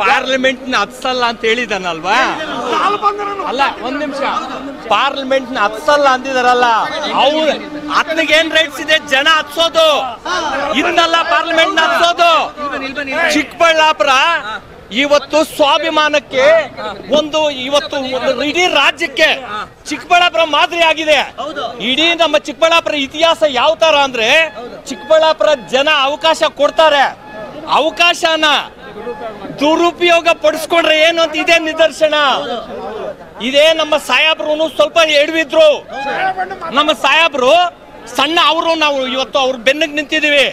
Parliament ನ ಹತ್ಸಲ್ಲ ಅಂತ ಹೇಳಿದಾನಲ್ವಾ? ಅಲ್ಲ, ಒಂದ್ ನಿಮಿಷ. ಪಾರ್ಲಿಮೆಂಟ್ ನ ಹತ್ಸಲ್ಲ ಅಂದಿದಾರಲ್ಲ, ಅವ್ರು ಅತ್ನಿಗೇನ್ ರೈಟ್ಸ್ ಇದೆ? ಜನ ಹತ್ಸೋದು ಇನ್ನಲ್ಲ, ಪಾರ್ಲಿಮೆಂಟ್ ನ ಹತ್ಸೋದು. ಚಿಕ್ಕಬಳ್ಳಾಪುರ ಇವತ್ತು ಸ್ವಾಭಿಮಾನಕ್ಕೆ ಇವತ್ತು ಇಡೀ ರಾಜ್ಯಕ್ಕೆ ಚಿಕ್ಕಬಳ್ಳಾಪುರ ಮಾದರಿ ಆಗಿದೆ. ಇಡೀ ನಮ್ಮ ಚಿಕ್ಕಬಳ್ಳಾಪುರ ಇತಿಹಾಸ ಯಾವ ತರ ಅಂದ್ರೆ, ಚಿಕ್ಕಬಳ್ಳಾಪುರ ಜನ ಅವಕಾಶ ಕೊಡ್ತಾರೆ, ಅವಕಾಶನ ದುರುಪಯೋಗ ಪಡಿಸ್ಕೊಂಡ್ರೆ ಏನು ಅಂತ ಇದೇ ನಿದರ್ಶನ. ಇದೇ ನಮ್ಮ ಸಾಹೇಬ್ರು ಸ್ವಲ್ಪ ಎಡವಿದ್ರು. ನಮ್ಮ ಸಾಹೇಬ್ರು ಸಣ್ಣ ನಾವು ಇವತ್ತು ಅವ್ರ ಬೆನ್ನಿಗೆ ನಿಂತಿದೀವಿ.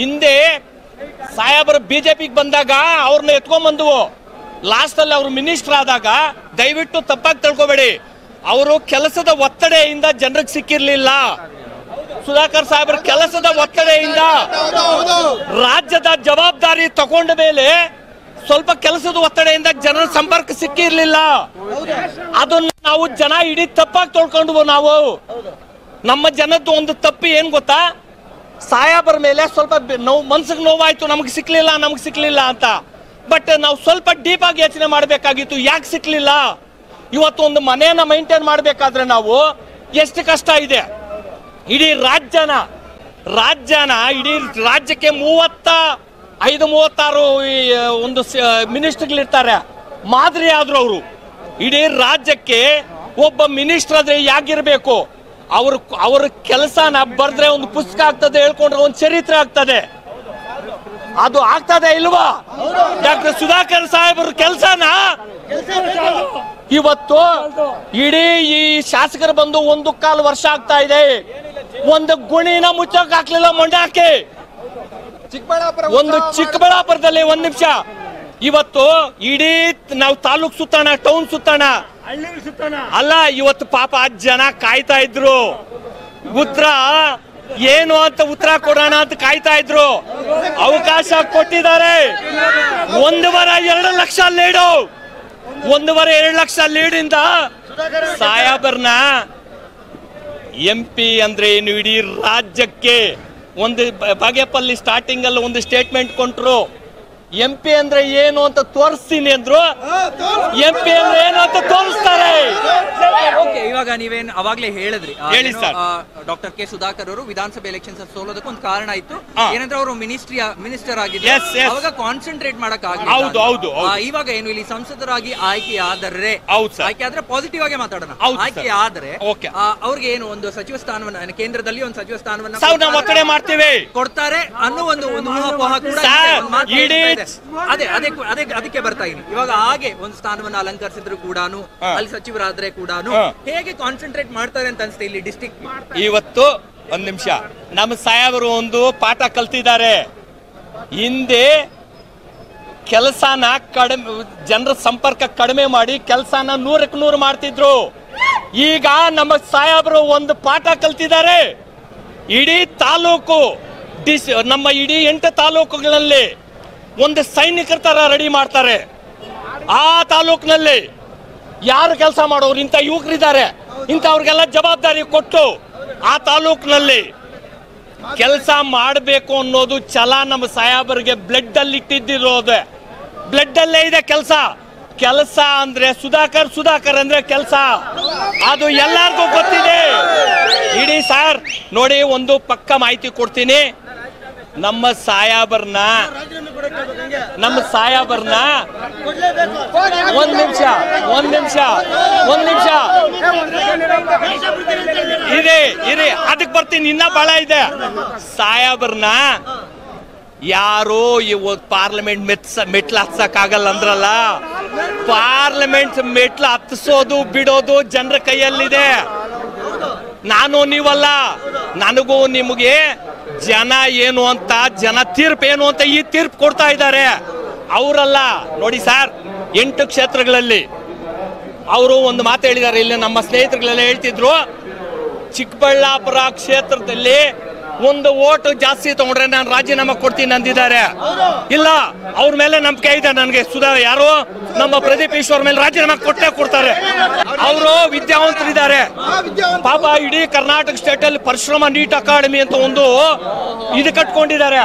ಹಿಂದೆ ಸಾಹೇಬರು ಬಿಜೆಪಿಗೆ ಬಂದಾಗ ಅವ್ರನ್ನ ಎತ್ಕೊಂಡ್ ಬಂದ್ವು. ಲಾಸ್ಟ್ ಅಲ್ಲಿ ಅವ್ರು ಮಿನಿಸ್ಟರ್ ಆದಾಗ, ದಯವಿಟ್ಟು ತಪ್ಪಾಗಿ ತಿಳ್ಕೊಬೇಡಿ, ಅವರು ಕೆಲಸದ ಒತ್ತಡೆಯಿಂದ ಜನರಿಗೆ ಸಿಕ್ಕಿರ್ಲಿಲ್ಲ. ಸುಧಾಕರ್ ಸಾಹೇಬ್ರ ಕೆಲಸದ ಒತ್ತಡೆಯಿಂದ ರಾಜ್ಯದ ಜವಾಬ್ದಾರಿ ತಗೊಂಡ ಮೇಲೆ ಸ್ವಲ್ಪ ಕೆಲಸದ ಒತ್ತಡೆಯಿಂದ ಜನರ ಸಂಪರ್ಕ ಸಿಕ್ಕಿರ್ಲಿಲ್ಲ. ಅದನ್ನ ನಾವು ಜನ ಇಡೀ ತಪ್ಪಾಗಿ ತೊಳ್ಕೊಂಡ್ವು. ನಾವು ನಮ್ಮ ಜನದ್ದು ಒಂದು ತಪ್ಪು ಏನ್ ಗೊತ್ತಾ, ಸಾಹೇಬರ ಮೇಲೆ ಸ್ವಲ್ಪ ಮನ್ಸಿಗೆ ನೋವಾಯ್ತು, ನಮ್ಗೆ ಸಿಕ್ಲಿಲ್ಲ ಅಂತ. ಬಟ್ ನಾವು ಸ್ವಲ್ಪ ಡೀಪ್ ಆಗಿ ಯೋಚನೆ ಮಾಡಬೇಕಾಗಿತ್ತು, ಯಾಕೆ ಸಿಕ್ಲಿಲ್ಲ. ಇವತ್ತು ಒಂದು ಮನೆಯನ್ನ ಮೈಂಟೈನ್ ಮಾಡಬೇಕಾದ್ರೆ ನಾವು ಎಷ್ಟು ಕಷ್ಟ ಇದೆ. ಇಡೀ ರಾಜ್ಯನ ಇಡೀ ರಾಜ್ಯಕ್ಕೆ 35-36 ಒಂದು ಮಿನಿಸ್ಟರ್ಗಳಿರ್ತಾರೆ, ಮಾದರಿ ಆದ್ರು ಅವರು. ಇಡೀ ರಾಜ್ಯಕ್ಕೆ ಒಬ್ಬ ಮಿನಿಸ್ಟರ್ ಆದ್ರೆ ಯಾಗಿರ್ಬೇಕು? ಅವ್ರ ಕೆಲಸನ ಬರ್ದ್ರೆ ಒಂದು ಪುಸ್ತಕ ಆಗ್ತದೆ, ಹೇಳ್ಕೊಂಡ್ರೆ ಒಂದು ಚರಿತ್ರೆ ಆಗ್ತದೆ. ಅದು ಆಗ್ತದೆ ಇಲ್ವಾ? ಡಾಕ್ಟರ್ ಸುಧಾಕರ್ ಸಾಹೇಬ್ರ ಕೆಲಸನ ಇವತ್ತು ಇಡೀ ಈ ಶಾಸಕರು ಬಂದು 1.25 ವರ್ಷ ಆಗ್ತಾ ಇದೆ. ಒಂದು ಗುಣಿನ ಮುಚ್ಚಕ್ ಹಾಕ್ಲಿಲ್ಲ ಮೊಂಡಾಕಿ. ಒಂದು ಚಿಕ್ಕಬಳ್ಳಾಪುರದಲ್ಲಿ ಒಂದ್ ನಿಮಿಷ, ಇವತ್ತು ಇಡೀ ನಾವು ತಾಲೂಕ್ ಸುತ್ತಾಣ, ಟೌನ್ ಸುತ್ತಾಣ ಅಲ್ಲ, ಇವತ್ತು ಪಾಪ ಜನ ಕಾಯ್ತಾ ಇದ್ರು. ಉತ್ತರ ಏನು ಅಂತ ಉತ್ತರ ಕೊಡೋಣ ಅಂತ ಕಾಯ್ತಾ ಇದ್ರು. ಅವಕಾಶ ಕೊಟ್ಟಿದ್ದಾರೆ. 1.5-2 ಲಕ್ಷ ಲೀಡು, 1.5-2 ಲಕ್ಷ ಲೀಡಿಂದ ಸಾಹೇಬರ್ನ MP ಅಂದ್ರೆ ಏನು, ಇಡೀ ರಾಜ್ಯಕ್ಕೆ ಒಂದು ಬಾಗೇಪಲ್ಲಿ ಸ್ಟಾರ್ಟಿಂಗ್ ಅಲ್ಲಿ ಒಂದು ಸ್ಟೇಟ್ಮೆಂಟ್ ಕೊಟ್ರು. MP ಅಂದ್ರೆ ಏನು ಅಂತ ತೋರಿಸ್ತೀನಿ ಅಂದ್ರು. MP ಅಂದ್ರೆ ಏನು ಅಂತ ತೋರಿಸ್ತಾರೆ. ಇವಾಗ ನೀವೇನ್ ಅವಾಗ್ಲೇ ಹೇಳಿದ್ರಿ, ಹೇಳಿ ಸರ್. ಡಾಕ್ಟರ್ ಕೆ ಸುಧಾಕರ್ ಅವರು ವಿಧಾನಸಭೆ ಎಲೆಕ್ಷನ್ಸ್ ಸೋಲೋದಕ್ಕೆ ಒಂದು ಕಾರಣ ಇತ್ತು. ಏನಂದ್ರೆ ಅವರು ಮಿನಿಸ್ಟರ್ ಆಗಿದ್ರು, ಅವಾಗ ಕಾನ್ಸಂಟ್ರೇಟ್ ಮಾಡಕ್ ಆಗಿಲ್ಲ. ಇವಾಗ ಏನು ಇಲ್ಲಿ ಸಂಸದರಾಗಿ ಆಯ್ಕೆ ಆದ್ರೆ ಪಾಸಿಟಿವ್ ಆಗಿ ಮಾತಾಡೋಣ. ಆಯ್ಕೆ ಆದ್ರೆ ಅವ್ರಿಗೆ ಏನು ಒಂದು ಸಚಿವ ಸ್ಥಾನವನ್ನ, ಕೇಂದ್ರದಲ್ಲಿ ಒಂದು ಸಚಿವ ಸ್ಥಾನವನ್ನ ಒತ್ತಡ ಮಾಡ್ತೀವಿ, ಕೊಡ್ತಾರೆ ಅನ್ನೋ ಒಂದು ಊಹಾಪೋಹ ಕೂಡ ಅದಕ್ಕೆ ಬರ್ತಾ ಇದೀನಿ. ಇವಾಗ ಹಾಗೆ ಒಂದು ಸ್ಥಾನವನ್ನ ಅಲಂಕರಿಸಿದ್ರು ಕೂಡ, ಅಲ್ಲಿ ಸಚಿವರಾದ್ರೆ ಕೂಡ ಹೇಗೆ ಕಾನ್ಸಂಟ್ರೇಟ್ ಮಾಡ್ತಾರೆ ಅಂತ ಅನ್ಸುತ್ತೆ ಇಲ್ಲಿ ಡಿಸ್ಟ್ರಿಕ್ಟ್. ಇವತ್ತು ಒಂದ್ ನಿಮಿಷ, ನಮ್ಮ ಸಾಹೇಬರು ಒಂದು ಪಾಠ ಕಲ್ತಿದ್ದಾರೆ. ಹಿಂದೆ ಕೆಲಸನ ಕಡಿಮೆ, ಜನರ ಸಂಪರ್ಕ ಕಡಿಮೆ ಮಾಡಿ ಕೆಲಸನ 100ಕ್ಕೆ 100 ಮಾಡ್ತಿದ್ರು. ಈಗ ನಮ್ಮ ಸಾಹೇಬರು ಒಂದು ಪಾಠ ಕಲ್ತಿದ್ದಾರೆ. ಇಡೀ ತಾಲೂಕು, ನಮ್ಮ ಇಡೀ 8 ತಾಲೂಕುಗಳಲ್ಲಿ ಒಂದು ಸೈನಿಕರ ತರ ರೆಡಿ ಮಾಡ್ತಾರೆ. ಆ ತಾಲೂಕಿನಲ್ಲಿ ಯಾರು ಕೆಲಸ ಮಾಡೋರು, ಇಂಥ ಯುವಕರಿದ್ದಾರೆ, ಇಂಥವ್ರಿಗೆಲ್ಲ ಜವಾಬ್ದಾರಿ ಕೊಟ್ಟು ಆ ತಾಲೂಕಿನಲ್ಲಿ ಕೆಲಸ ಮಾಡಬೇಕು ಅನ್ನೋದು ಛಲ ನಮ್ಮ ಸಾಹೇಬರಿಗೆ ಬ್ಲಡ್ ಅಲ್ಲಿ ಇಟ್ಟಿದ್ದಿರೋದೆ. ಬ್ಲಡ್ ಅಲ್ಲೇ ಇದೆ ಕೆಲಸ ಅಂದ್ರೆ ಸುಧಾಕರ್ ಅಂದ್ರೆ ಕೆಲಸ, ಅದು ಎಲ್ಲರಿಗೂ ಗೊತ್ತಿದೆ. ಇಡೀ ಸರ್ ನೋಡಿ, ಒಂದು ಪಕ್ಕ ಮಾಹಿತಿ ಕೊಡ್ತೀನಿ. ನಮ್ಮ ಸಾಹೇಬರ್ನ ಒಂದ್ ನಿಮಿಷ ಇರಿ, ಅದಕ್ಕೆ ಬರ್ತೀನಿ, ಇನ್ನ ಬಹಳ ಇದೆ. ಸಾಹೇಬರ್ನ ಯಾರು ಪಾರ್ಲಿಮೆಂಟ್ ಮೆಟ್ಲು ಹತ್ಸಕ್ ಆಗಲ್ಲ ಅಂದ್ರಲ್ಲ, ಪಾರ್ಲಿಮೆಂಟ್ ಮೆಟ್ಲು ಹತ್ತಿಸೋದು ಬಿಡೋದು ಜನರ ಕೈಯಲ್ಲಿದೆ. ನಾನು ನೀವಲ್ಲ, ನನಗೂ ನಿಮಗೆ ಜನ ಏನು ಅಂತ, ಜನ ತೀರ್ಪು ಏನು ಅಂತ ಈ ತೀರ್ಪು ಕೊಡ್ತಾ ಇದ್ದಾರೆ, ಅವರಲ್ಲ. ನೋಡಿ ಸರ್, 8 ಕ್ಷೇತ್ರಗಳಲ್ಲಿ ಅವರು ಒಂದು ಮಾತು ಹೇಳಿದ್ದಾರೆ. ಇಲ್ಲಿ ನಮ್ಮ ಸ್ನೇಹಿತರುಗಳೆಲ್ಲ ಹೇಳ್ತಿದ್ರು, ಚಿಕ್ಕಬಳ್ಳಾಪುರ ಕ್ಷೇತ್ರದಲ್ಲಿ ಒಂದು ಓಟ್ ಜಾಸ್ತಿ ತಗೊಂಡ್ರೆ ನಾನು ರಾಜೀನಾಮೆ ಕೊಡ್ತೀನಿ ಅಂದಿದ್ದಾರೆ. ಇಲ್ಲ, ಅವ್ರ ಮೇಲೆ ನಂಬಿಕೆ ಇದೆ ನನಗೆ. ಯಾರು ನಮ್ಮ ಪ್ರದೀಪ್ ಈಶ್ವರ್ ಮೇಲೆ ರಾಜೀನಾಮೆ ಕೊಟ್ಟೇ ಕೊಡ್ತಾರೆ. ಅವರು ವಿದ್ಯಾವಂತರಿದ್ದಾರೆ ಪಾಪ. ಇಡೀ ಕರ್ನಾಟಕ ಸ್ಟೇಟ್ ಅಲ್ಲಿ ಪರಿಶ್ರಮ ನೀಟ್ ಅಕಾಡೆಮಿ ಅಂತ ಒಂದು ಇದು ಕಟ್ಕೊಂಡಿದ್ದಾರೆ.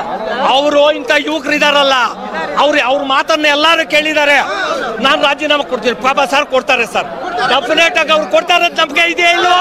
ಅವರು ಇಂಥ ಯುವಕರಿದಾರಲ್ಲ, ಅವ್ರ ಮಾತನ್ನ ಎಲ್ಲಾರು ಕೇಳಿದ್ದಾರೆ. ನಾನು ರಾಜೀನಾಮೆ ಕೊಡ್ತೀನಿ ಪಾಪ. ಸರ್ ಕೊಡ್ತಾರೆ ಸರ್, ಡೆಫಿನೆಟ್ ಆಗಿ ಅವ್ರು ಕೊಡ್ತಾರೆ ಅಂತ ನಂಬಿಕೆ ಇದೆಯಾ ಇಲ್ವೋ?